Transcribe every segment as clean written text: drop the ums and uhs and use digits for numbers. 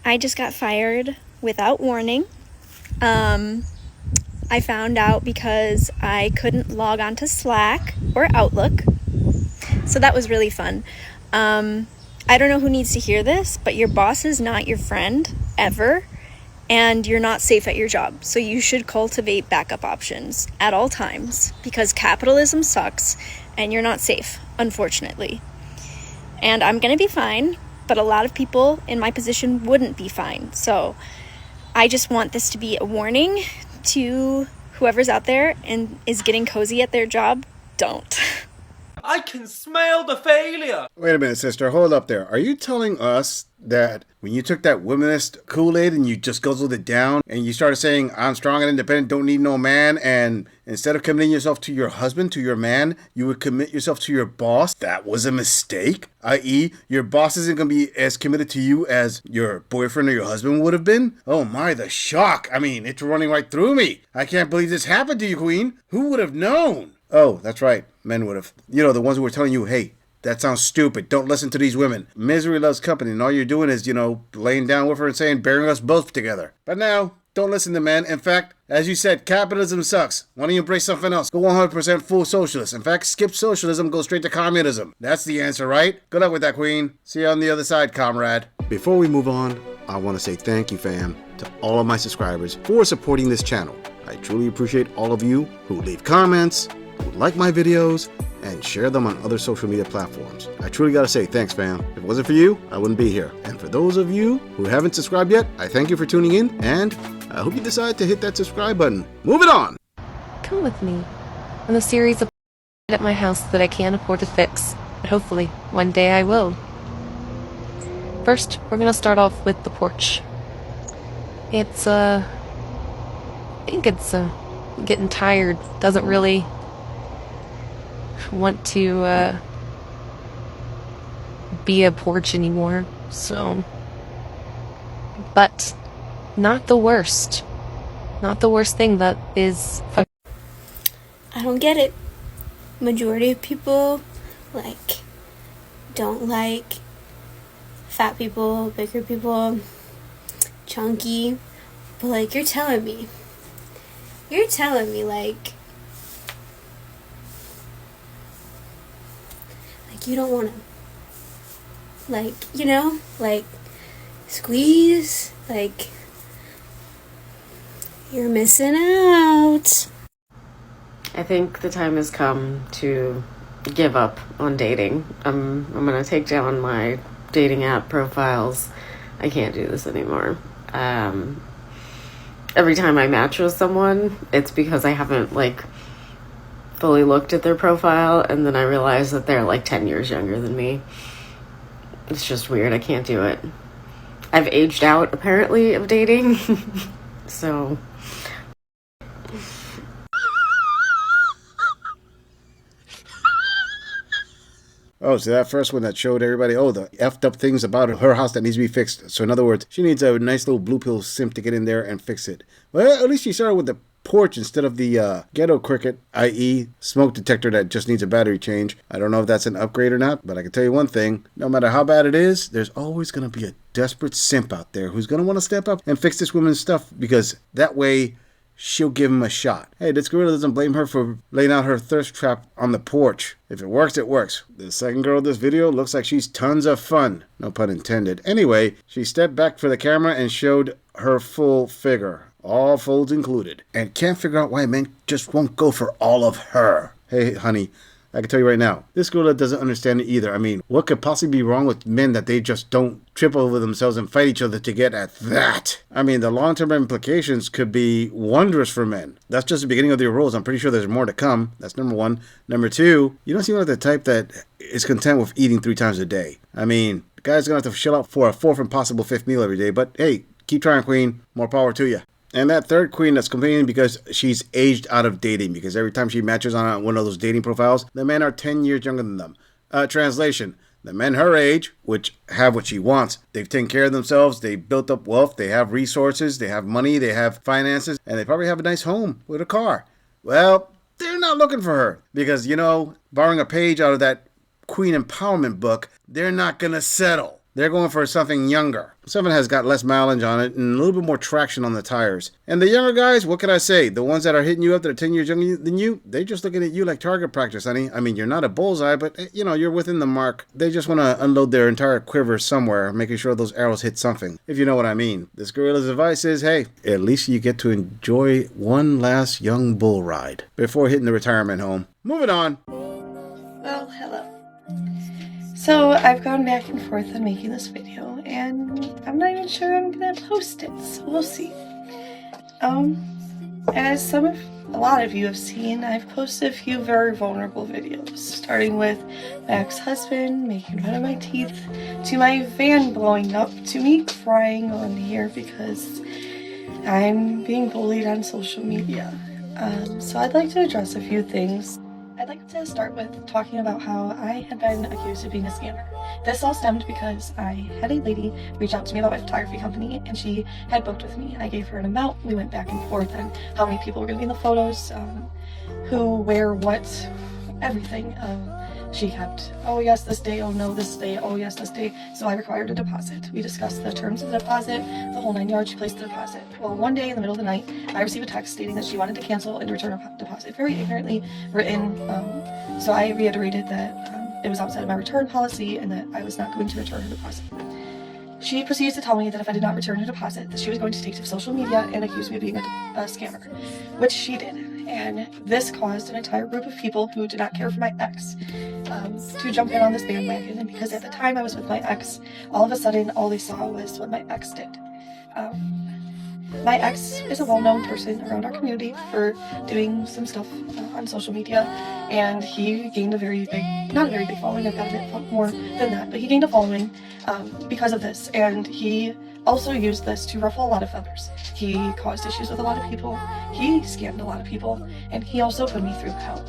I just got fired without warning. I found out because I couldn't log on to Slack or Outlook. So that was really fun. I don't know who needs to hear this, but your boss is not your friend ever, and you're not safe at your job. So you should cultivate backup options at all times, because capitalism sucks and you're not safe, unfortunately. And I'm gonna be fine, but a lot of people in my position wouldn't be fine. So I just want this to be a warning to whoever's out there and is getting cozy at their job. Don't. I can smell the failure! Wait a minute, sister. Hold up there. Are you telling us that when you took that womanist Kool-Aid and you just guzzled it down and you started saying, I'm strong and independent, don't need no man, and instead of committing yourself to your husband, to your man, you would commit yourself to your boss? That was a mistake? I.e., your boss isn't going to be as committed to you as your boyfriend or your husband would have been? Oh my, the shock. I mean, it's running right through me. I can't believe this happened to you, Queen. Who would have known? Oh, that's right. Men would have. You know, the ones who were telling you, hey, that sounds stupid. Don't listen to these women. Misery loves company, and all you're doing is, laying down with her and saying, burying us both together. But now, don't listen to men. In fact, as you said, capitalism sucks. Why don't you embrace something else? Go 100% full socialist. In fact, skip socialism, go straight to communism. That's the answer, right? Good luck with that, Queen. See you on the other side, comrade. Before we move on, I want to say thank you, fam, to all of my subscribers for supporting this channel. I truly appreciate all of you who leave comments, who like my videos, and share them on other social media platforms. I truly gotta say thanks, fam. If it wasn't for you, I wouldn't be here. And for those of you who haven't subscribed yet, I thank you for tuning in, and I hope you decide to hit that subscribe button. Moving on! Come with me on a series of at my house that I can't afford to fix, but hopefully one day I will. First, we're gonna start off with the porch. It's I think it's getting tired. Doesn't really want to be a porch anymore, so, but not the worst thing that is I don't get it. Majority of people don't like fat people, bigger people, chunky, but you're telling me you don't want to, squeeze, you're missing out. I think the time has come to give up on dating. I'm gonna take down my dating app profiles. I can't do this anymore. Every time I match with someone, it's because I haven't fully looked at their profile, and then I realize that they're 10 years younger than me. It's just weird. I can't do it. I've aged out, apparently, of dating. So Oh, so that first one that showed everybody, the effed up things about her house that needs to be fixed. So in other words, she needs a nice little blue pill simp to get in there and fix it. Well, at least she started with the porch instead of the ghetto cricket, i.e. smoke detector that just needs a battery change. I don't know if that's an upgrade or not, but I can tell you one thing. No matter how bad it is, there's always going to be a desperate simp out there who's going to want to step up and fix this woman's stuff, because that way she'll give him a shot. Hey, this gorilla doesn't blame her for laying out her thirst trap on the porch. If it works, it works. The second girl in this video looks like she's tons of fun. No pun intended. Anyway, she stepped back for the camera and showed her full figure. All folds included. And can't figure out why men just won't go for all of her. Hey, honey, I can tell you right now, this girl doesn't understand it either. I mean, what could possibly be wrong with men that they just don't trip over themselves and fight each other to get at that? I mean, the long-term implications could be wondrous for men. That's just the beginning of their rules. I'm pretty sure there's more to come. That's number one. Number two, you don't seem like the type that is content with eating 3 times a day. I mean, the guy's going to have to shell out for a 4th and possible 5th meal every day. But hey, keep trying, queen. More power to you. And that third queen that's complaining because she's aged out of dating, because every time she matches on one of those dating profiles, the men are 10 years younger than them. Translation, the men her age, which have what she wants, they've taken care of themselves, they built up wealth, they have resources, they have money, they have finances, and they probably have a nice home with a car. Well, they're not looking for her because, borrowing a page out of that Queen Empowerment book, they're not going to settle. They're going for something younger. Something has got less mileage on it and a little bit more traction on the tires. And the younger guys, what can I say? The ones that are hitting you up that are 10 years younger than you, they're just looking at you like target practice, honey. I mean, you're not a bullseye, but, you know, you're within the mark. They just want to unload their entire quiver somewhere, making sure those arrows hit something, if you know what I mean. This gorilla's advice is, hey, at least you get to enjoy one last young bull ride before hitting the retirement home. Moving on. Well, hello. So I've gone back and forth on making this video, and I'm not even sure I'm gonna post it, so we'll see. As a lot of you have seen, I've posted a few very vulnerable videos, starting with my ex-husband making fun of my teeth, to my van blowing up, to me crying on here because I'm being bullied on social media. So I'd like to address a few things. I'd like to start with talking about how I had been accused of being a scammer. This all stemmed because I had a lady reach out to me about my photography company, and she had booked with me. I gave her an amount. We went back and forth on how many people were going to be in the photos, who, where, what, everything. She kept, oh yes, this day, oh no, this day, oh yes, this day. So I required a deposit. We discussed the terms of the deposit, the whole 9 yards. She placed the deposit. Well, one day in the middle of the night, I received a text stating that she wanted to cancel and return a deposit. Very ignorantly written. So I reiterated that it was outside of my return policy and that I was not going to return her deposit. She proceeds to tell me that if I did not return her deposit, that she was going to take to social media and accuse me of being a scammer, which she did. And this caused an entire group of people who did not care for my ex to jump in on this bandwagon. And because at the time I was with my ex, all of a sudden all they saw was what my ex did. My ex is a well-known person around our community for doing some stuff on social media, and he gained a very big, not a very big following, I've got a bit more than that, but he gained a following because of this, and he also used this to ruffle a lot of feathers. He caused issues with a lot of people, he scammed a lot of people, and he also put me through hell.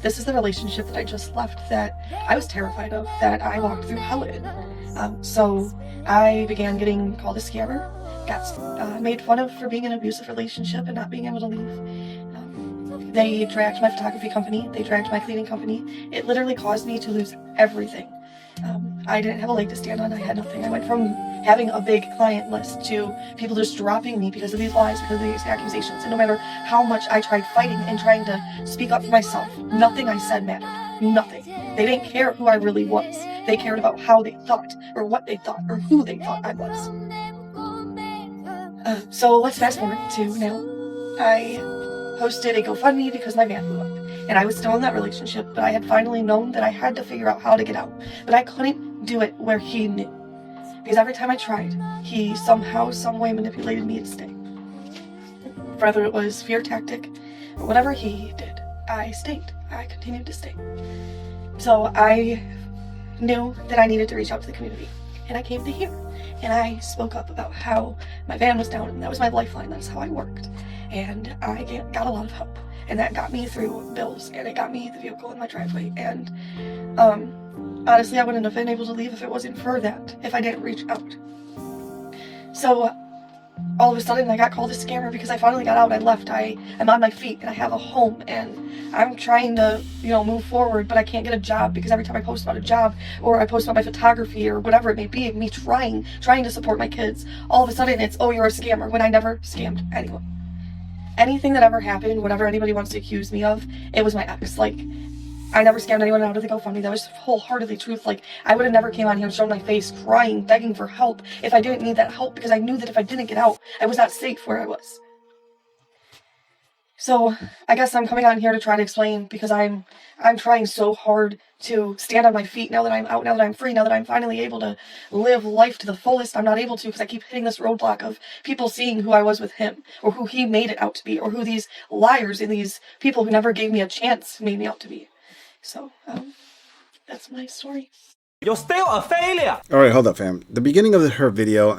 This is the relationship that I just left that I was terrified of, that I walked through hell in. So I began getting called a scammer, got made fun of for being in an abusive relationship and not being able to leave. They dragged my photography company, they dragged my cleaning company. It literally caused me to lose everything. I didn't have a leg to stand on, I had nothing. I went from having a big client list to people just dropping me because of these lies, because of these accusations. And no matter how much I tried fighting and trying to speak up for myself, nothing I said mattered. Nothing. They didn't care who I really was. They cared about how they thought, or what they thought, or who they thought I was. So let's fast forward to now. I posted a GoFundMe because my van blew up. And I was still in that relationship, but I had finally known that I had to figure out how to get out. But I couldn't do it where he knew. Because every time I tried, he somehow, some way manipulated me to stay. Whether it was fear tactic, or whatever he did, I stayed. I continued to stay. So I knew that I needed to reach out to the community. And I came to here. And I spoke up about how my van was down, and that was my lifeline. That's how I worked. And I got a lot of help. And that got me through bills, and it got me the vehicle in my driveway. And honestly, I wouldn't have been able to leave if it wasn't for that, if I didn't reach out. So all of a sudden I got called a scammer because I finally got out. I left. I'm on my feet and I have a home, and I'm trying to, move forward, but I can't get a job because every time I post about a job or I post about my photography or whatever it may be, me trying to support my kids, all of a sudden it's, oh, you're a scammer, when I never scammed anyone. Anything that ever happened, whatever anybody wants to accuse me of, it was my ex. Like, I never scammed anyone out of the GoFundMe. That was wholeheartedly truth. Like, I would have never came on here and shown my face crying, begging for help if I didn't need that help, because I knew that if I didn't get out, I was not safe where I was. So I guess I'm coming on here to try to explain, because I'm trying so hard to stand on my feet now that I'm out, now that I'm free, now that I'm finally able to live life to the fullest. I'm not able to because I keep hitting this roadblock of people seeing who I was with him, or who he made it out to be, or who these liars and these people who never gave me a chance made me out to be. So, that's my story. You're still a failure! Alright, hold up, fam. The beginning of her video,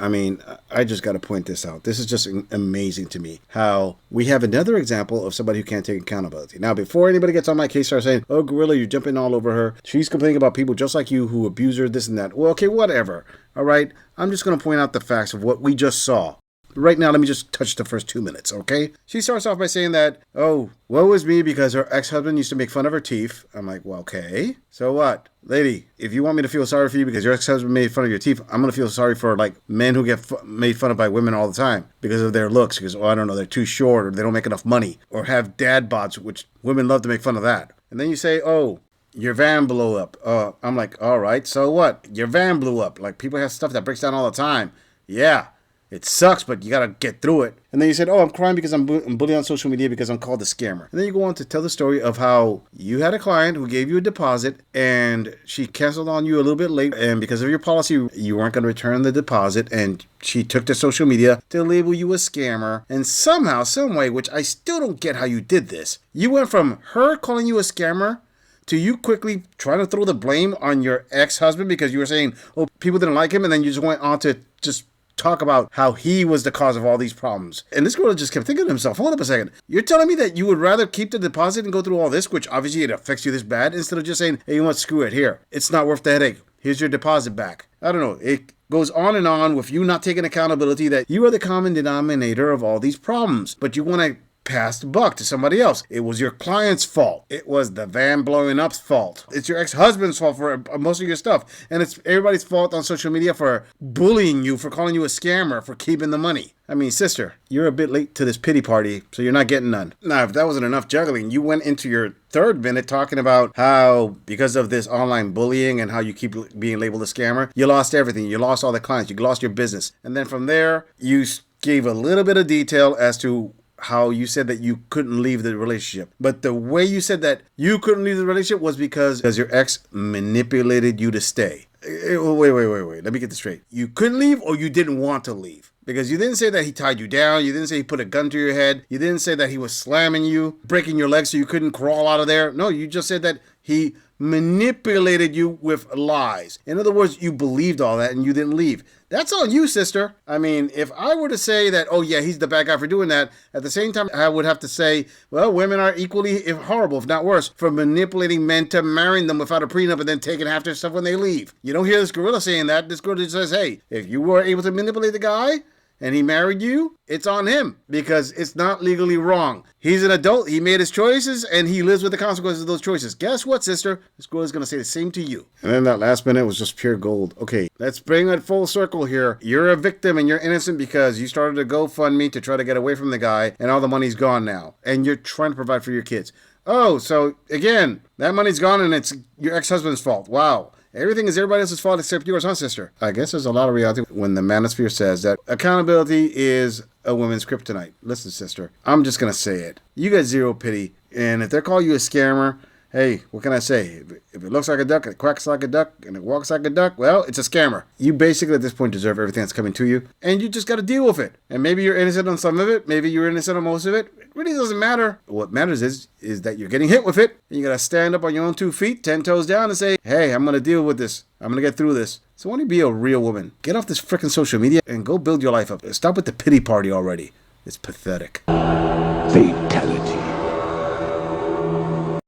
I just got to point this out. This is just amazing to me. How we have another example of somebody who can't take accountability. Now, before anybody gets on my case, start saying, oh, Gorilla, you're jumping all over her. She's complaining about people just like you who abuse her, this and that. Well, okay, whatever. Alright? I'm just going to point out the facts of what we just saw. Right now, let me just touch the first 2 minutes, okay? She starts off by saying that, oh, woe is me because her ex-husband used to make fun of her teeth. I'm like, well, okay. So what? Lady, if you want me to feel sorry for you because your ex-husband made fun of your teeth, I'm going to feel sorry for, like, men who get made fun of by women all the time because of their looks. Because, oh, I don't know, they're too short or they don't make enough money or have dad bods, which women love to make fun of that. And then you say, oh, your van blew up. I'm like, all right, so what? Your van blew up. Like, people have stuff that breaks down all the time. Yeah, it sucks, but you got to get through it. And then you said, oh, I'm crying because I'm bullied on social media because I'm called a scammer. And then you go on to tell the story of how you had a client who gave you a deposit and she canceled on you a little bit late. And because of your policy, you weren't going to return the deposit. And she took to social media to label you a scammer. And somehow, some way, which I still don't get how you did this, you went from her calling you a scammer to you quickly trying to throw the blame on your ex-husband because you were saying, oh, people didn't like him. And then you just went on to just talk about how he was the cause of all these problems. And this girl just kept thinking to himself, hold up a second. You're telling me that you would rather keep the deposit and go through all this, which obviously it affects you this bad, instead of just saying, hey, you want to screw it here. It's not worth the headache. Here's your deposit back. I don't know. It goes on and on with you not taking accountability that you are the common denominator of all these problems. But you want to pass the buck to somebody else. It was your client's fault. It was the van blowing up's fault. It's your ex-husband's fault for most of your stuff. And it's everybody's fault on social media for bullying you, for calling you a scammer, for keeping the money. I mean, sister, you're a bit late to this pity party, so you're not getting none. Now, if that wasn't enough juggling, you went into your third minute talking about how, because of this online bullying and how you keep being labeled a scammer, you lost everything. You lost all the clients. You lost your business. And then from there, you gave a little bit of detail as to how you said that you couldn't leave the relationship. But the way you said that you couldn't leave the relationship was because your ex manipulated you to stay. Wait. Let me get this straight. You couldn't leave or you didn't want to leave? Because you didn't say that he tied you down. You didn't say he put a gun to your head. You didn't say that he was slamming you, breaking your legs so you couldn't crawl out of there. No, you just said that he manipulated you with lies. In other words, you believed all that and you didn't leave. That's on you, sister. I mean, if I were to say that, oh yeah, he's the bad guy for doing that, at the same time, I would have to say, well, women are equally horrible, if not worse, for manipulating men to marrying them without a prenup and then taking half their stuff when they leave. You don't hear this gorilla saying that. This gorilla just says, hey, if you were able to manipulate the guy and he married you, it's on him because it's not legally wrong. He's an adult. He made his choices and he lives with the consequences of those choices. Guess what, sister? This girl is going to say the same to you. And then that last minute was just pure gold. Okay, let's bring it full circle here. You're a victim and you're innocent because you started a GoFundMe to try to get away from the guy and all the money's gone now. And you're trying to provide for your kids. Oh, so again, that money's gone and it's your ex-husband's fault. Wow. Everything is everybody else's fault except yours, huh, sister? I guess there's a lot of reality when the manosphere says that accountability is a woman's kryptonite. Listen, sister, I'm just going to say it. You got zero pity. And if they call you a scammer, hey, what can I say? If it looks like a duck, it quacks like a duck, and it walks like a duck, well, it's a scammer. You basically at this point deserve everything that's coming to you, and you just got to deal with it. And maybe you're innocent on some of it. Maybe you're innocent on most of it. It really doesn't matter. What matters is that you're getting hit with it, and you got to stand up on your own 2 feet, 10 toes down, and say, hey, I'm going to deal with this. I'm going to get through this. So why don't you be a real woman? Get off this freaking social media and go build your life up. Stop with the pity party already. It's pathetic. Fatality.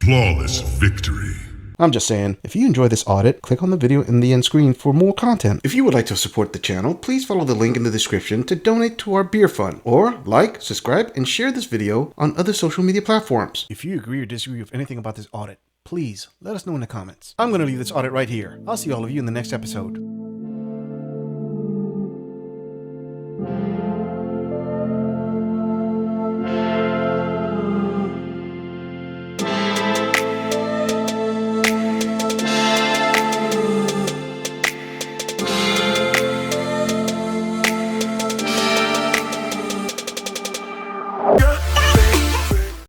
Flawless victory. I'm just saying, if you enjoy this audit, click on the video in the end screen for more content. If you would like to support the channel, please follow the link in the description to donate to our beer fund, or like, subscribe, and share this video on other social media platforms. If you agree or disagree with anything about this audit, please let us know in the comments. I'm going to leave this audit right here. I'll see all of you in the next episode.